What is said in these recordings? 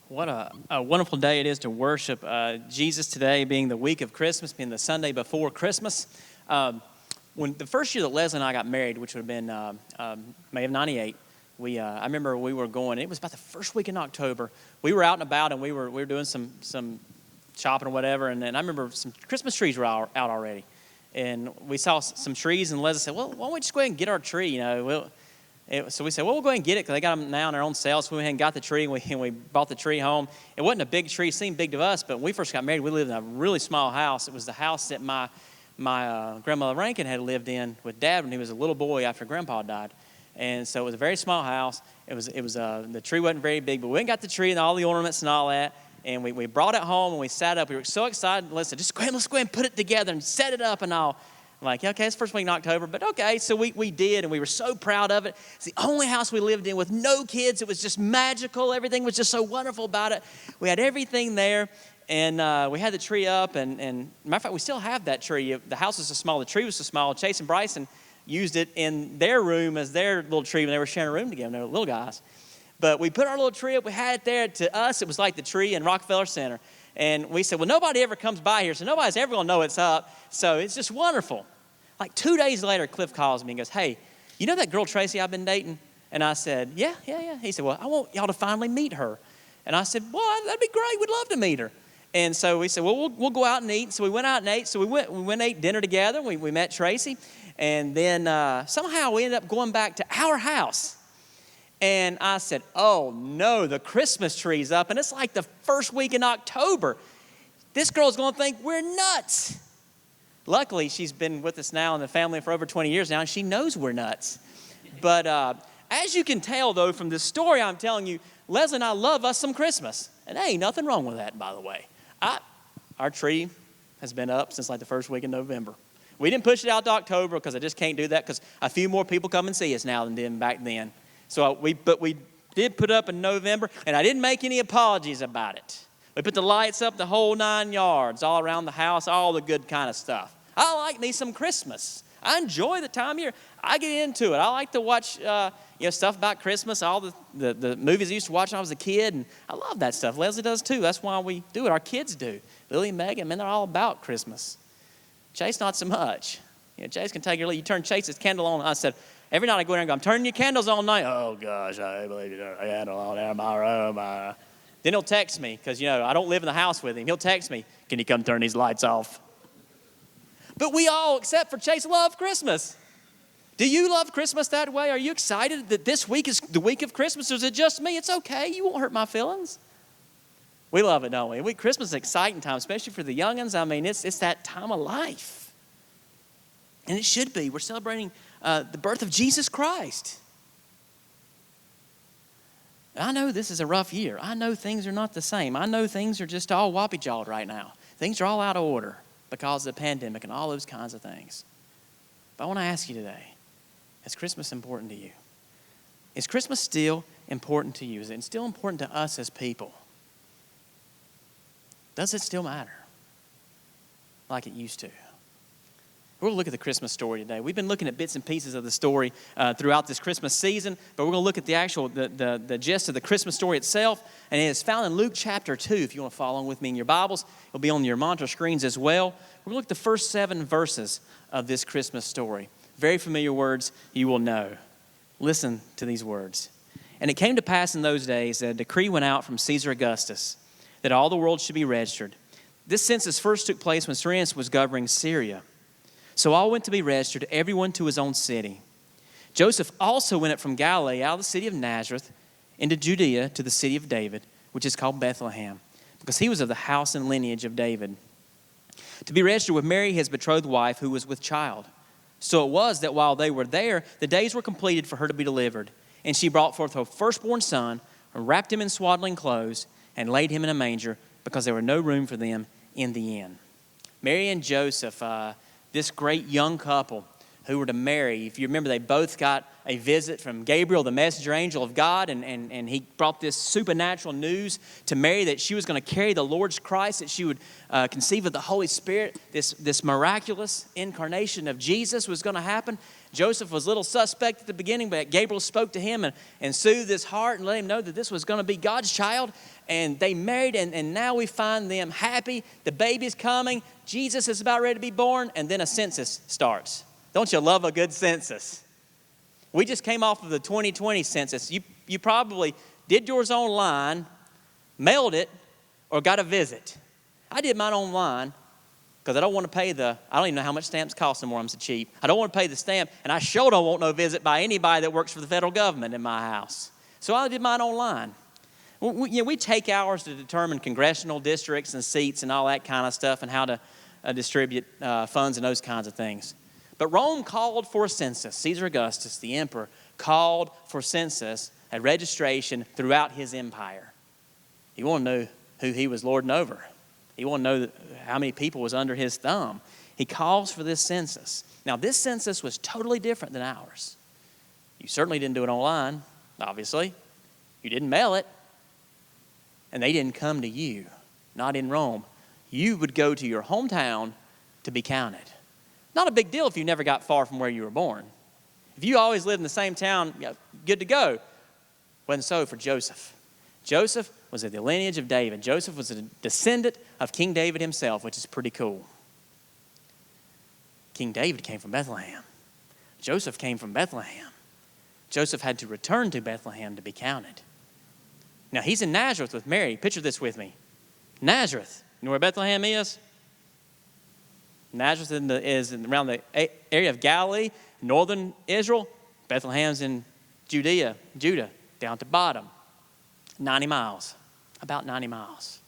What a wonderful day it is to worship Jesus today, being the week of Christmas, being the Sunday before Christmas. When the first year that Leslie and I got married, which would have been May of '98, I remember we were going. It was about the first week in October. We were out and about, and we were doing some shopping or whatever. And then I remember some Christmas trees were out already, and we saw some trees. And Leslie said, "Well, why don't we just go ahead and get our tree? So we said, well, we'll go ahead and get it because they got them now on their own sale. So we went ahead and got the tree, and we brought the tree home. It wasn't a big tree. It seemed big to us, but when we first got married, we lived in a really small house. It was the house that my grandmother Rankin had lived in with Dad when he was a little boy after Grandpa died. And so it was a very small house. The tree wasn't very big, but we went and got the tree and all the ornaments and all that. And we brought it home, and we sat up. We were so excited. Let's go ahead and put it together and set it up and all. I'm like, okay, it's first week in October, but okay. So we did, and we were so proud of it. It's the only house we lived in with no kids. It was just magical. Everything was just so wonderful about it. We had everything there, and we had the tree up. And matter of fact, we still have that tree. The house was so small. The tree was so small. Chase and Bryson used it in their room as their little tree when they were sharing a room together. They were little guys. But we put our little tree up. We had it there. To us, it was like the tree in Rockefeller Center. And we said, well, nobody ever comes by here, so nobody's ever going to know it's up. So it's just wonderful. Like 2 days later, Cliff calls me and goes, hey, you know that girl Tracy I've been dating? And I said, yeah. He said, well, I want y'all to finally meet her. And I said, well, that'd be great. We'd love to meet her. And so we said, well, we'll go out and eat. So we went out and ate. So we went and ate dinner together. We met Tracy. And then somehow we ended up going back to our house. And I said, oh, no, the Christmas tree's up. And it's like the first week in October. This girl's going to think we're nuts. Luckily, she's been with us now in the family for over 20 years now, and she knows we're nuts. But as you can tell, though, from this story I'm telling you, Leslie and I love us some Christmas. And there ain't nothing wrong with that, by the way. Our tree has been up since like the first week in November. We didn't push it out to October because I just can't do that because a few more people come and see us now than did back then. But we did put up in November, and I didn't make any apologies about it. We put the lights up the whole 9 yards, all around the house, all the good kind of stuff. I like me some Christmas. I enjoy the time of year. I get into it. I like to watch stuff about Christmas, all the movies I used to watch when I was a kid, and I love that stuff. Leslie does too. That's why we do it. Our kids do. Lily and Megan, man, they're all about Christmas. Chase, not so much. Chase can take your lead. You turn Chase's candle on. I said, every night I go in there and go, I'm turning your candles on night. Oh, gosh, I believe you turn a candle on there in my room. Then he'll text me because, I don't live in the house with him. He'll text me, can you come turn these lights off? But we all, except for Chase, love Christmas. Do you love Christmas that way? Are you excited that this week is the week of Christmas? Or is it just me? It's okay. You won't hurt my feelings. We love it, don't we? Christmas is an exciting time, especially for the youngins. I mean, it's that time of life. And it should be. We're celebrating the birth of Jesus Christ. I know this is a rough year. I know things are not the same. I know things are just all whoppy-jawed right now. Things are all out of order because of the pandemic and all those kinds of things. But I want to ask you today, is Christmas important to you? Is Christmas still important to you? Is it still important to us as people? Does it still matter like it used to? We're going to look at the Christmas story today. We've been looking at bits and pieces of the story throughout this Christmas season, but we're going to look at the actual, the gist of the Christmas story itself, and it is found in Luke chapter 2. If you want to follow along with me in your Bibles, it'll be on your monitor screens as well. We're going to look at the first 7 verses of this Christmas story. Very familiar words you will know. Listen to these words. And it came to pass in those days that a decree went out from Caesar Augustus that all the world should be registered. This census first took place when Cyrenius was governing Syria. So all went to be registered, everyone to his own city. Joseph also went up from Galilee out of the city of Nazareth into Judea to the city of David, which is called Bethlehem, because he was of the house and lineage of David, to be registered with Mary, his betrothed wife, who was with child. So it was that while they were there, the days were completed for her to be delivered. And she brought forth her firstborn son, and wrapped him in swaddling clothes, and laid him in a manger, because there were no room for them in the inn. Mary and Joseph, this great young couple who were to marry. If you remember, they both got a visit from Gabriel, the messenger angel of God, and he brought this supernatural news to Mary that she was going to carry the Lord's Christ, that she would conceive of the Holy Spirit. This miraculous incarnation of Jesus was going to happen. Joseph was a little suspect at the beginning, but Gabriel spoke to him and soothed his heart and let him know that this was going to be God's child. And they married, and now we find them happy. The baby's coming. Jesus is about ready to be born, and then a census starts. Don't you love a good census? We just came off of the 2020 census. You probably did yours online, mailed it, or got a visit. I did mine online because I don't want to pay I don't even know how much stamps cost anymore. I'm so cheap. I don't want to pay the stamp, and I sure don't want no visit by anybody that works for the federal government in my house. So I did mine online. We take hours to determine congressional districts and seats and all that kind of stuff and how to distribute funds and those kinds of things. But Rome called for a census. Caesar Augustus, the emperor, called for census at registration throughout his empire. He wanted to know who he was lording over. He wanted to know how many people was under his thumb. He calls for this census. Now, this census was totally different than ours. You certainly didn't do it online, obviously. You didn't mail it. And they didn't come to you, not in Rome. You would go to your hometown to be counted. Not a big deal if you never got far from where you were born. If you always lived in the same town, good to go. Wasn't so for Joseph. Joseph was of the lineage of David. Joseph was a descendant of King David himself, which is pretty cool. King David came from Bethlehem. Joseph came from Bethlehem. Joseph had to return to Bethlehem to be counted. Now, he's in Nazareth with Mary. Picture this with me. Nazareth. You know where Bethlehem is? Nazareth is around the area of Galilee, northern Israel. Bethlehem's in Judah, down to bottom. 90 miles, about 90 miles.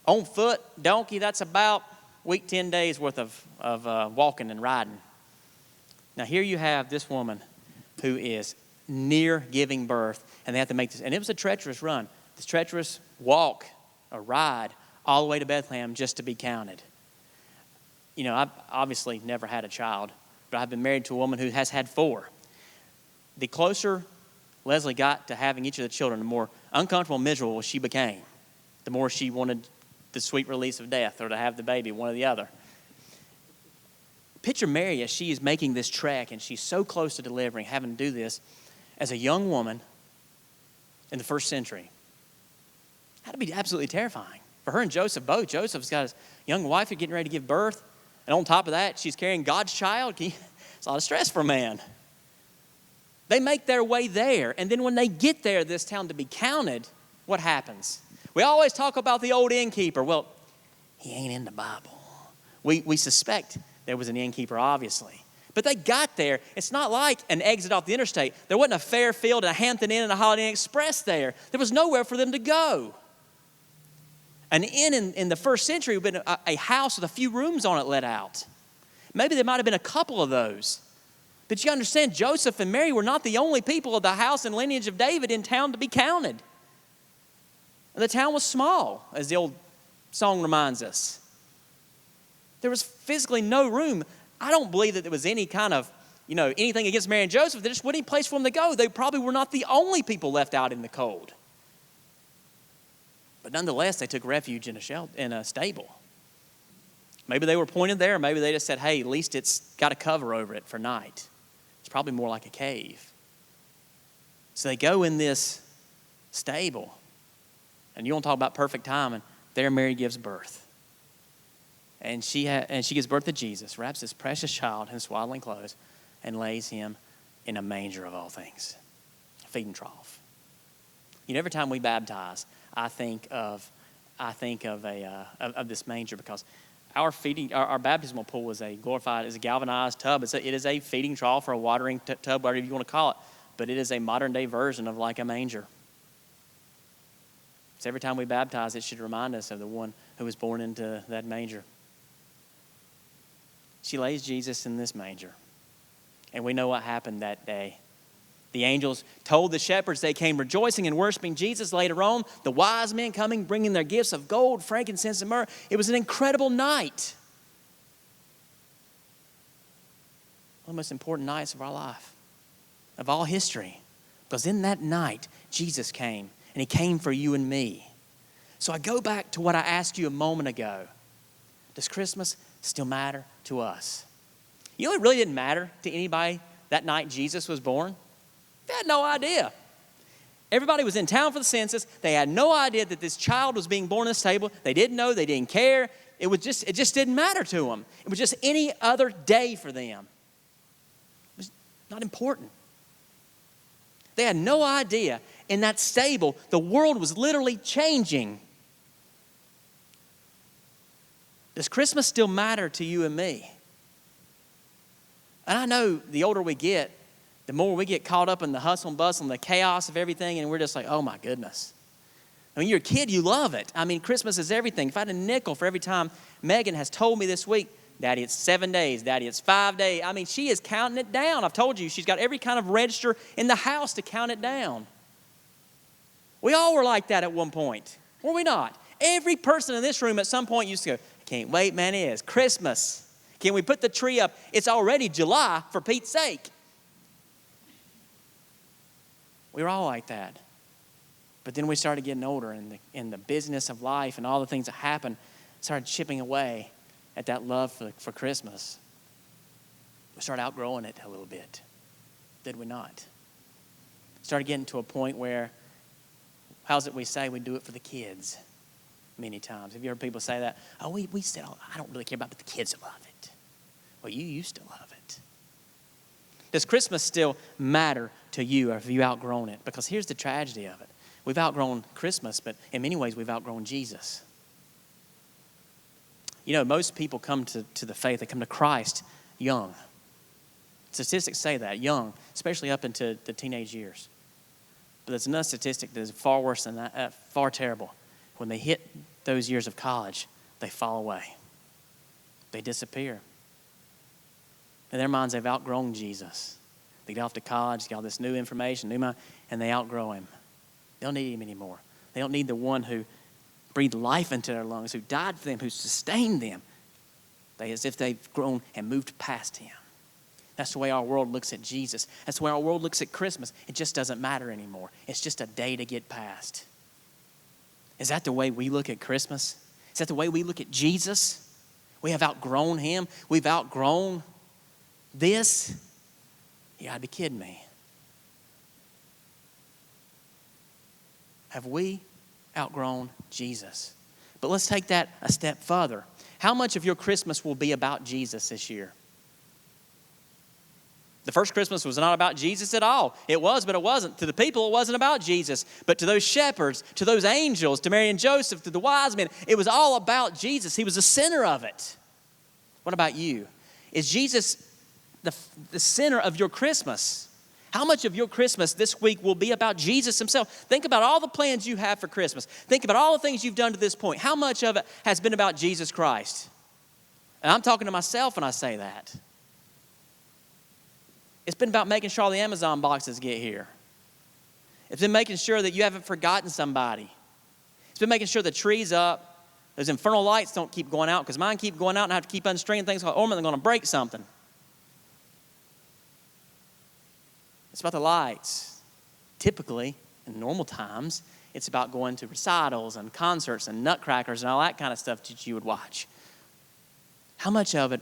On foot, donkey, that's about a week, 10 days worth of walking and riding. Now, here you have this woman who is near giving birth, and they have to make this. And it was a treacherous run, this treacherous walk or ride all the way to Bethlehem just to be counted. You know, I've obviously never had a child, but I've been married to a woman who has had 4. The closer Leslie got to having each of the children, the more uncomfortable and miserable she became, the more she wanted the sweet release of death or to have the baby, one or the other. Picture Mary as she is making this trek, and she's so close to delivering, having to do this as a young woman in the first century. That would be absolutely terrifying. For her and Joseph both. Joseph's got his young wife who's getting ready to give birth. And on top of that, she's carrying God's child. It's a lot of stress for a man. They make their way there. And then when they get there, this town to be counted, what happens? We always talk about the old innkeeper. Well, he ain't in the Bible. We suspect there was an innkeeper, obviously. But they got there. It's not like an exit off the interstate. There wasn't a Fairfield, a Hampton Inn, and a Holiday Inn Express there. There was nowhere for them to go. An inn in the first century would have been a house with a few rooms on it let out. Maybe there might have been a couple of those. But you understand, Joseph and Mary were not the only people of the house and lineage of David in town to be counted. And the town was small, as the old song reminds us. There was physically no room. I don't believe that there was any kind of, anything against Mary and Joseph. There just wasn't any place for them to go. They probably were not the only people left out in the cold. But nonetheless, they took refuge in a stable. Maybe they were pointed there. Maybe they just said, hey, at least it's got a cover over it for night. It's probably more like a cave. So they go in this stable. And you want to talk about perfect timing. There Mary gives birth. And she gives birth to Jesus, wraps this precious child in swaddling clothes, and lays him in a manger of all things, a feeding trough. Every time we baptize, I think of this manger, because our baptismal pool is a galvanized tub. It is a feeding trough or a watering tub, whatever you want to call it, but it is a modern day version of like a manger. So every time we baptize, it should remind us of the one who was born into that manger. She lays Jesus in this manger. And we know what happened that day. The angels told the shepherds they came rejoicing and worshiping Jesus. Later on, the wise men coming, bringing their gifts of gold, frankincense, and myrrh. It was an incredible night. one of the most important nights of our life, of all history. Because in that night, Jesus came, and he came for you and me. So I go back to what I asked you a moment ago. Does Christmas still matter to us? You know, it really didn't matter to anybody that night Jesus was born. They had no idea. Everybody was in town for the census. They had no idea that this child was being born in this table. They didn't know. They didn't care. It just didn't matter to them. It was just any other day for them. It was not important. They had no idea. In that stable, the world was literally changing. Does Christmas still matter to you and me? And I know the older we get, the more we get caught up in the hustle and bustle and the chaos of everything, and we're just like, oh my goodness. When you're a kid, you love it. I mean, Christmas is everything. If I had a nickel for every time Megan has told me this week, Daddy, it's 7 days. Daddy, it's 5 days. I mean, she is counting it down. I've told you, she's got every kind of register in the house to count it down. We all were like that at one point, were we not? Every person in this room at some point used to go, I can't wait, man, it is Christmas. Can we put the tree up? It's already July, for Pete's sake. We were all like that. But then we started getting older, and the busyness of life and all the things that happened started chipping away at that love for Christmas. We started outgrowing it a little bit, did we not? Started getting to a point where, how's it we say we do it for the kids many times? Have you heard people say that? Oh, we said, oh, I don't really care about it, but the kids love it. Well, you used to love it. Does Christmas still matter to you, or have you outgrown it? Because here's the tragedy of it. We've outgrown Christmas, but in many ways we've outgrown Jesus. You know, most people come to the faith, they come to Christ young. Statistics say that, young, especially up into the teenage years. But there's another statistic that is far worse than that, far terrible. When they hit those years of college, they fall away. They disappear. In their minds, they've outgrown Jesus. They get off to college, get all this new information, and they outgrow him. They don't need him anymore. They don't need the one who breathed life into their lungs, who died for them, who sustained them. As if they've grown and moved past him. That's the way our world looks at Jesus. That's the way our world looks at Christmas. It just doesn't matter anymore. It's just a day to get past. Is that the way we look at Christmas? Is that the way we look at Jesus? We have outgrown him. We've outgrown this. You gotta be kidding me. Have we outgrown Jesus? But let's take that a step further. How much of your Christmas will be about Jesus this year? The first Christmas was not about Jesus at all. It was, but it wasn't. To the people, it wasn't about Jesus. But to those shepherds, to those angels, to Mary and Joseph, to the wise men, it was all about Jesus. He was the center of it. What about you? Is Jesus the center of your Christmas? How much of your Christmas this week will be about Jesus himself? Think about all the plans you have for Christmas. Think about all the things you've done to this point. How much of it has been about Jesus Christ? And I'm talking to myself when I say that. It's been about making sure all the Amazon boxes get here. It's been making sure that you haven't forgotten somebody. It's been making sure the tree's up. Those infernal lights don't keep going out, because mine keep going out and I have to keep unstringing things, or they're going to break something. It's about the lights. Typically, in normal times, it's about going to recitals and concerts and nutcrackers and all that kind of stuff that you would watch. How much of it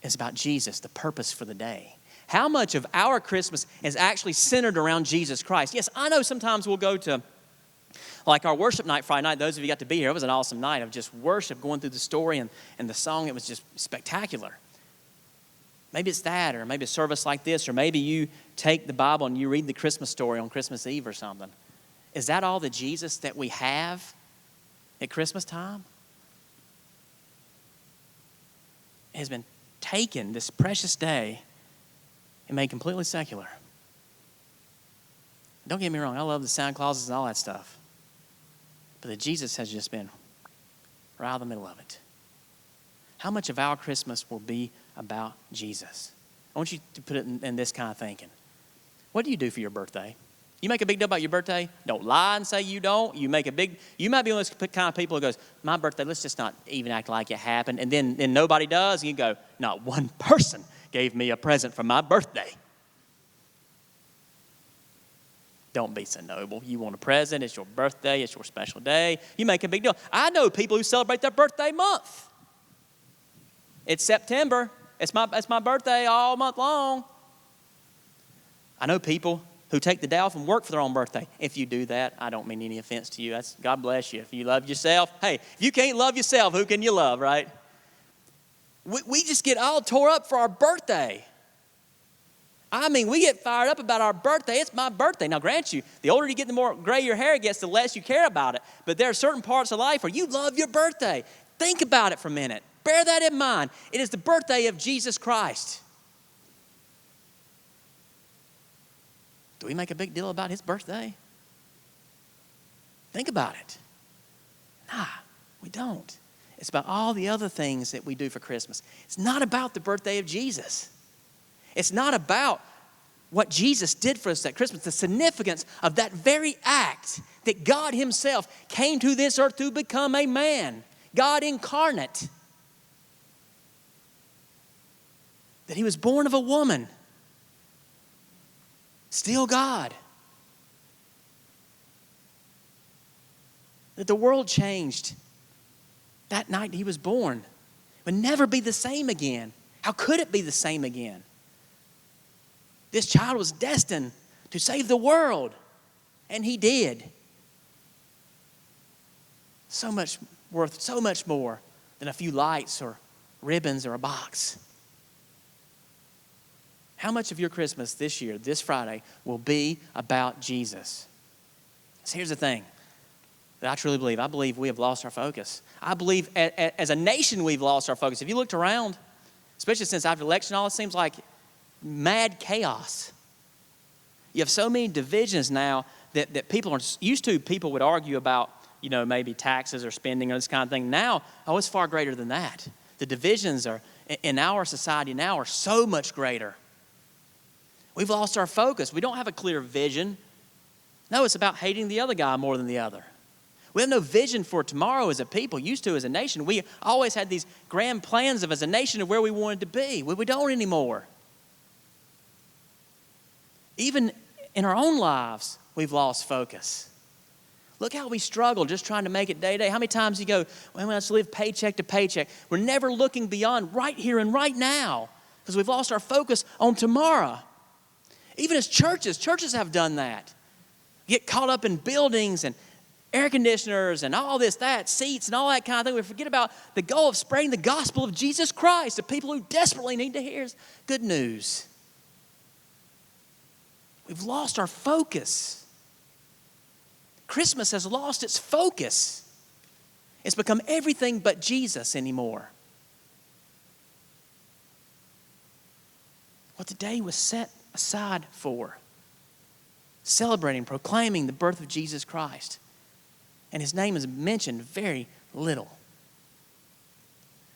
is about Jesus, the purpose for the day? How much of our Christmas is actually centered around Jesus Christ? Yes, I know sometimes we'll go to, like our worship night Friday night. Those of you got to be here, it was an awesome night of just worship, going through the story and the song. It was just spectacular. Maybe it's that, or maybe a service like this, or maybe you take the Bible and you read the Christmas story on Christmas Eve or something. Is that all the Jesus that we have at Christmas time? It has been taken, this precious day, and made completely secular. Don't get me wrong, I love the Santa Clauses and all that stuff. But the Jesus has just been right in the middle of it. How much of our Christmas will be about Jesus? I want you to put it in this kind of thinking. What do you do for your birthday? You make a big deal about your birthday? Don't lie and say you don't. You might be one of those kind of people who goes, my birthday, let's just not even act like it happened. And then nobody does. And you go, not one person gave me a present for my birthday. Don't be so noble. You want a present, it's your birthday, it's your special day. You make a big deal. I know people who celebrate their birthday month. It's September. It's my birthday all month long. I know people who take the day off and work for their own birthday. If you do that, I don't mean any offense to you. God bless you. If you love yourself, hey, if you can't love yourself, who can you love, right? We just get all tore up for our birthday. I mean, we get fired up about our birthday. It's my birthday. Now, grant you, the older you get, the more gray your hair gets, the less you care about it. But there are certain parts of life where you love your birthday. Think about it for a minute. Bear that in mind. It is the birthday of Jesus Christ. Do we make a big deal about his birthday? Think about it. Nah, we don't. It's about all the other things that we do for Christmas. It's not about the birthday of Jesus. It's not about what Jesus did for us at Christmas, the significance of that very act that God himself came to this earth to become a man, God incarnate. That he was born of a woman, still God. That the world changed that night he was born. Would never be the same again. How could it be the same again? This child was destined to save the world, and he did. So much worth, so much more than a few lights or ribbons or a box. How much of your Christmas this year, this Friday, will be about Jesus? So here's the thing that I truly believe. I believe we have lost our focus. I believe as a nation we've lost our focus. If you looked around, especially since after the election, all it seems like mad chaos. You have so many divisions now that people are used to. People would argue about, maybe taxes or spending or this kind of thing. Now, it's far greater than that. The divisions are in our society now are so much greater. We've lost our focus. We don't have a clear vision. No, it's about hating the other guy more than the other. We have no vision for tomorrow as a people. Used to as a nation. We always had these grand plans of as a nation of where we wanted to be. We don't anymore. Even in our own lives, we've lost focus. Look how we struggle just trying to make it day to day. How many times you go, well, let's live paycheck to paycheck. We're never looking beyond right here and right now because we've lost our focus on tomorrow. Even as churches have done that. You get caught up in buildings and air conditioners and all this, that, seats and all that kind of thing. We forget about the goal of spreading the gospel of Jesus Christ to people who desperately need to hear good news. We've lost our focus. Christmas has lost its focus. It's become everything but Jesus anymore. What the day was set aside for. Celebrating, proclaiming the birth of Jesus Christ. And his name is mentioned very little.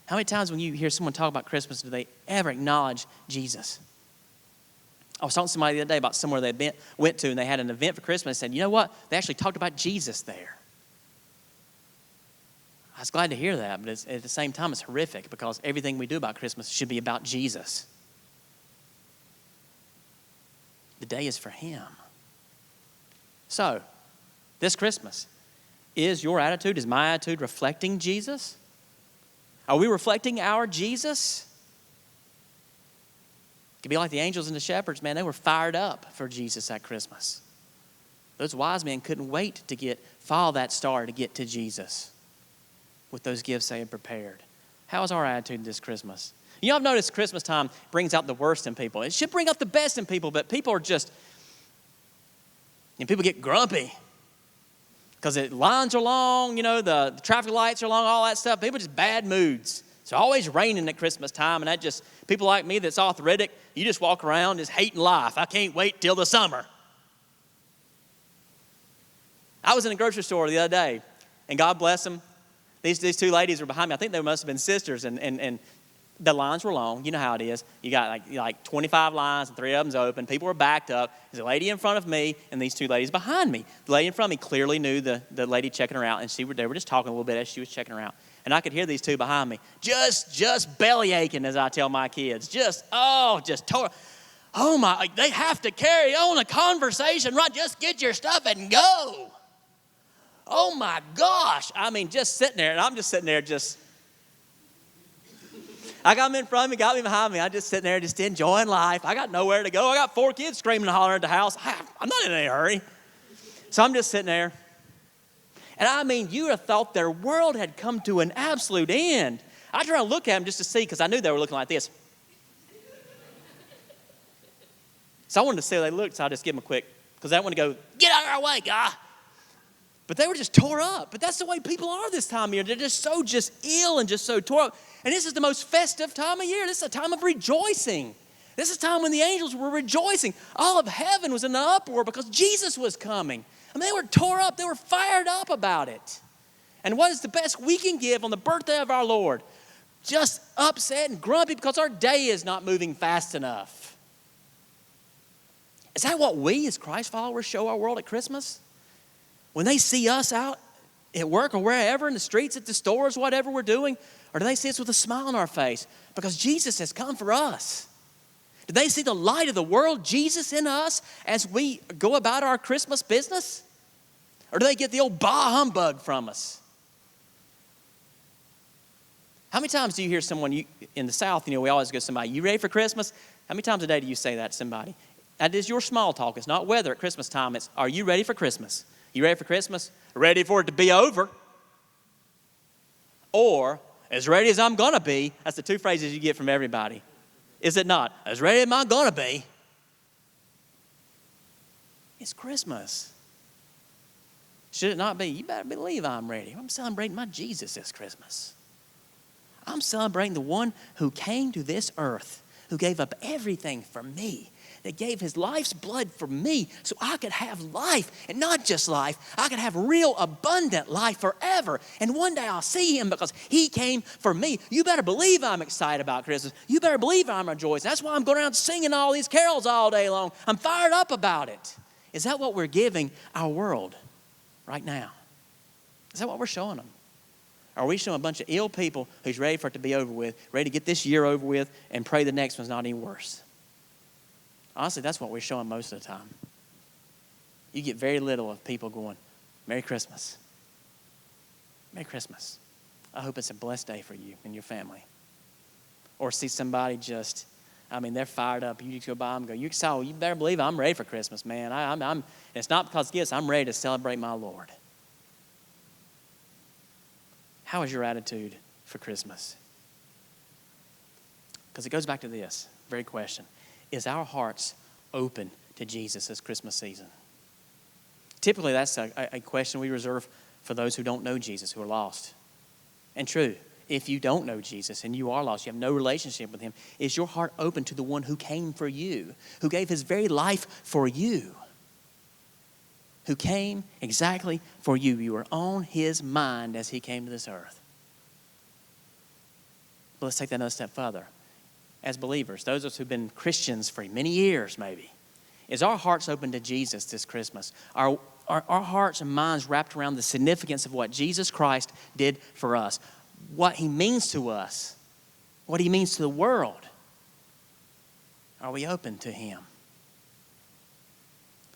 How many times when you hear someone talk about Christmas do they ever acknowledge Jesus? I was talking to somebody the other day about somewhere they went to and they had an event for Christmas and said, you know what? They actually talked about Jesus there. I was glad to hear that, but at the same time it's horrific because everything we do about Christmas should be about Jesus. The day is for him. So, this Christmas, is your attitude, is my attitude reflecting Jesus? Are we reflecting our Jesus? It could be like the angels and the shepherds, man, they were fired up for Jesus at Christmas. Those wise men couldn't wait to follow that star to get to Jesus with those gifts they had prepared. How is our attitude this Christmas? I've noticed Christmas time brings out the worst in people. It should bring out the best in people, but people are just, people get grumpy because the lines are long, the traffic lights are long, all that stuff. People just bad moods. It's always raining at Christmas time, and people like me that's arthritic, you just walk around just hating life. I can't wait till the summer. I was in a grocery store the other day, and God bless them. These two ladies were behind me. I think they must have been sisters, and the lines were long. You know how it is. You got like 25 lines and 3 of them's open. People were backed up. There's a lady in front of me and these 2 ladies behind me. The lady in front of me clearly knew the lady checking her out, and they were just talking a little bit as she was checking her out. And I could hear these 2 behind me just belly aching, as I tell my kids. Oh my, they have to carry on a conversation, right? Just get your stuff and go. Oh my gosh. I mean, just sitting there, and I'm just sitting there I got them in front of me, got me behind me. I'm just sitting there just enjoying life. I got nowhere to go. I got 4 kids screaming and hollering at the house. I'm not in any hurry. So I'm just sitting there. And I mean, you would have thought their world had come to an absolute end. I tried to look at them just to see, because I knew they were looking like this. So I wanted to see how they looked, so I just give them a quick, because I didn't want to go, get out of our way, guy. But they were just tore up. But that's the way people are this time of year. They're just ill and just so tore up. And this is the most festive time of year. This is a time of rejoicing. This is a time when the angels were rejoicing. All of heaven was in an uproar because Jesus was coming. I mean, they were tore up. They were fired up about it. And what is the best we can give on the birthday of our Lord? Just upset and grumpy because our day is not moving fast enough. Is that what we as Christ followers show our world at Christmas? When they see us out at work or wherever, in the streets, at the stores, whatever we're doing, or do they see us with a smile on our face because Jesus has come for us? Do they see the light of the world, Jesus in us, as we go about our Christmas business? Or do they get the old bah humbug from us? How many times do you hear someone in the South, we always go to somebody, you ready for Christmas? How many times a day do you say that to somebody? That is your small talk. It's not weather at Christmas time. It's, are you ready for Christmas? You ready for Christmas? Ready for it to be over? Or, as ready as I'm going to be. That's the 2 phrases you get from everybody. Is it not? As ready as I'm going to be. It's Christmas. Should it not be? You better believe I'm ready. I'm celebrating my Jesus this Christmas. I'm celebrating the one who came to this earth, who gave up everything for me, that gave his life's blood for me so I could have life, and not just life, I could have real abundant life forever. And one day I'll see him because he came for me. You better believe I'm excited about Christmas. You better believe I'm rejoicing. That's why I'm going around singing all these carols all day long. I'm fired up about it. Is that what we're giving our world right now? Is that what we're showing them? Are we showing a bunch of ill people who's ready for it to be over with, ready to get this year over with, and pray the next one's not any worse? Honestly, that's what we're showing most of the time. You get very little of people going, Merry Christmas. Merry Christmas. I hope it's a blessed day for you and your family. Or see somebody they're fired up. You just go by them and go, you better believe I'm ready for Christmas, man. And it's not because of gifts. I'm ready to celebrate my Lord. How is your attitude for Christmas? Because it goes back to this very question. Is our hearts open to Jesus this Christmas season? Typically, that's a question we reserve for those who don't know Jesus, who are lost. And true, if you don't know Jesus and you are lost, you have no relationship with him, is your heart open to the one who came for you, who gave his very life for you, who came exactly for you? You were on his mind as he came to this earth. But let's take that another step further. As believers, those of us who've been Christians for many years maybe, is our hearts open to Jesus this Christmas? Are our hearts and minds wrapped around the significance of what Jesus Christ did for us? What he means to us? What he means to the world? Are we open to him?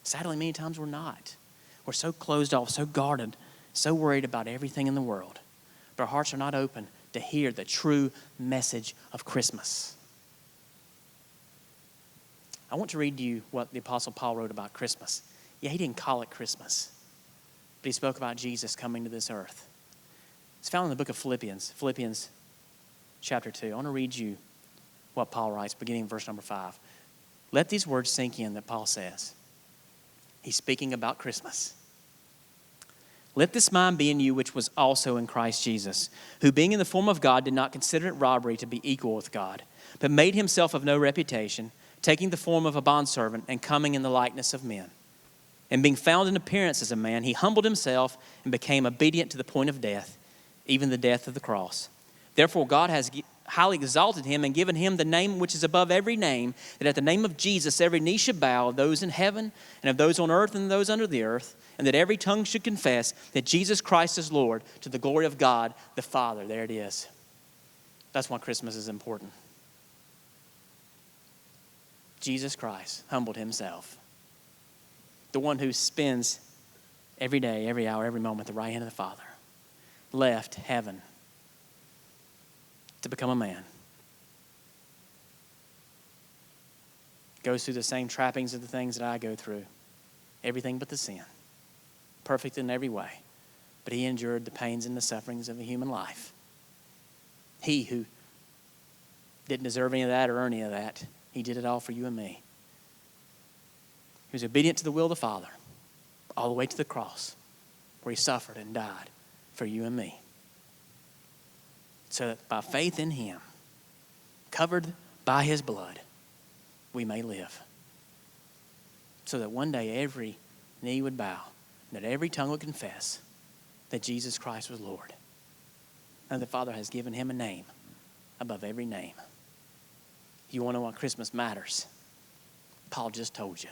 Sadly, many times we're not. We're so closed off, so guarded, so worried about everything in the world. But our hearts are not open to hear the true message of Christmas. I want to read to you what the Apostle Paul wrote about Christmas. Yeah, he didn't call it Christmas, but he spoke about Jesus coming to this earth. It's found in the book of Philippians, Philippians chapter 2. I want to read you what Paul writes, beginning in verse number 5. Let these words sink in that Paul says. He's speaking about Christmas. Let this mind be in you, which was also in Christ Jesus, who being in the form of God did not consider it robbery to be equal with God, but made himself of no reputation, taking the form of a bondservant and coming in the likeness of men. And being found in appearance as a man, he humbled himself and became obedient to the point of death, even the death of the cross. Therefore God has highly exalted him and given him the name which is above every name, that at the name of Jesus every knee should bow, of those in heaven and of those on earth and those under the earth, and that every tongue should confess that Jesus Christ is Lord, to the glory of God the Father. There it is. That's why Christmas is important. Jesus Christ humbled himself. The one who spends every day, every hour, every moment at the right hand of the Father, left heaven to become a man. Goes through the same trappings of the things that I go through. Everything but the sin. Perfect in every way. But he endured the pains and the sufferings of the human life. He who didn't deserve any of that or earn any of that, he did it all for you and me. He was obedient to the will of the Father, all the way to the cross, where he suffered and died for you and me. So that by faith in him, covered by his blood, we may live. So that one day every knee would bow, and that every tongue would confess that Jesus Christ was Lord. And the Father has given him a name above every name. You want to know why Christmas matters? Paul just told you.